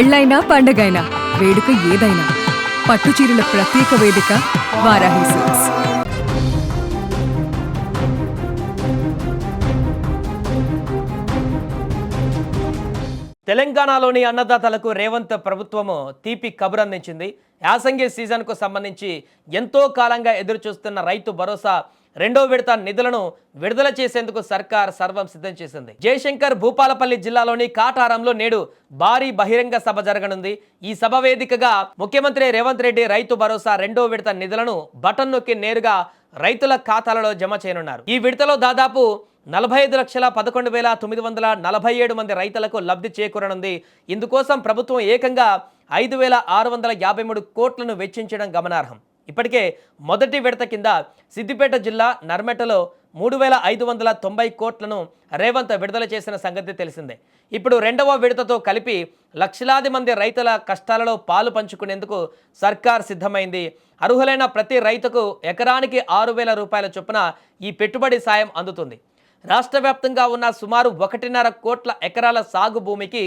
పెళ్ళైనా పండగైనా వేడుక ఏదైనా పట్టుచీరల ప్రత్యేక వేదిక వారాహి సిల్క్స్. తెలంగాణలోని అన్నదాతలకు రేవంత్ ప్రభుత్వము తీపి కబురు అందించింది. యాసంగి సీజన్కు సంబంధించి ఎంతో కాలంగా ఎదురుచూస్తున్న రైతు భరోసా రెండో విడత నిధులను విడుదల చేసేందుకు సర్కార్ సర్వం సిద్ధం చేసింది. జయశంకర్ భూపాలపల్లి జిల్లాలోని కాటారంలో నేడు భారీ బహిరంగ సభ జరగనుంది. ఈ సభ వేదికగా ముఖ్యమంత్రి రేవంత్ రెడ్డి రైతు భరోసా రెండో విడత నిధులను బటన్ నొక్కి నేరుగా రైతుల ఖాతాలలో జమ చేయనున్నారు. ఈ విడతలో దాదాపు 45,11,947 మంది రైతులకు లబ్ధి చేకూరనుంది. ఇందుకోసం ప్రభుత్వం ఏకంగా 5,653 కోట్లను వెచ్చించడం గమనార్హం. ఇప్పటికే మొదటి విడత కింద సిద్దిపేట జిల్లా నర్మెటలో 3,590 కోట్లను రేవంత్ విడుదల చేసిన సంగతి తెలిసిందే. ఇప్పుడు రెండవ విడతతో కలిపి లక్షలాది మంది రైతుల కష్టాలలో పాలు పంచుకునేందుకు సర్కార్ సిద్ధమైంది. అర్హులైన ప్రతి రైతుకు ఎకరానికి 6,000 రూపాయల చొప్పున ఈ పెట్టుబడి సాయం అందుతుంది. రాష్ట్ర వ్యాప్తంగా ఉన్న సుమారు 1.5 కోట్ల ఎకరాల సాగు భూమికి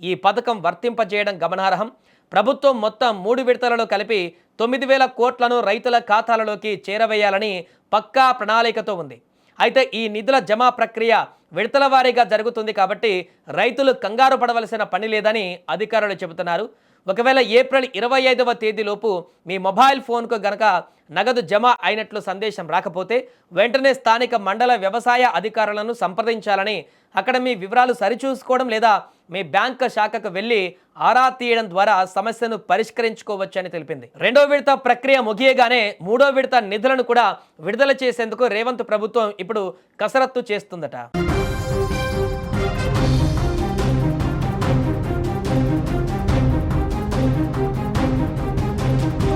ఈ పథకం వర్తింపజేయడం గమనార్హం. ప్రభుత్వం మొత్తం 3 విడతలలో కలిపి 9,000 కోట్లను రైతుల ఖాతాలలోకి చేరవేయాలని పక్కా ప్రణాళికతో ఉంది. అయితే ఈ నిధుల జమా ప్రక్రియ విడతల వారీగా జరుగుతుంది కాబట్టి రైతులు కంగారు పడవలసిన పని లేదని అధికారులు చెబుతున్నారు. ఒకవేళ ఏప్రిల్ 25వ తేదీలోపు మీ మొబైల్ ఫోన్కు గనక నగదు జమ అయినట్లు సందేశం రాకపోతే వెంటనే స్థానిక మండల వ్యవసాయ అధికారులను సంప్రదించాలని, అక్కడ మీ వివరాలు సరిచూసుకోవడం లేదా మీ బ్యాంక్ శాఖకు వెళ్ళి ఆరా తీయడం ద్వారా సమస్యను పరిష్కరించుకోవచ్చని తెలిపింది. రెండో విడత ప్రక్రియ ముగియగానే మూడో విడత నిధులను కూడా విడుదల చేసేందుకు రేవంత్ ప్రభుత్వం ఇప్పుడు కసరత్తు చేస్తుందట.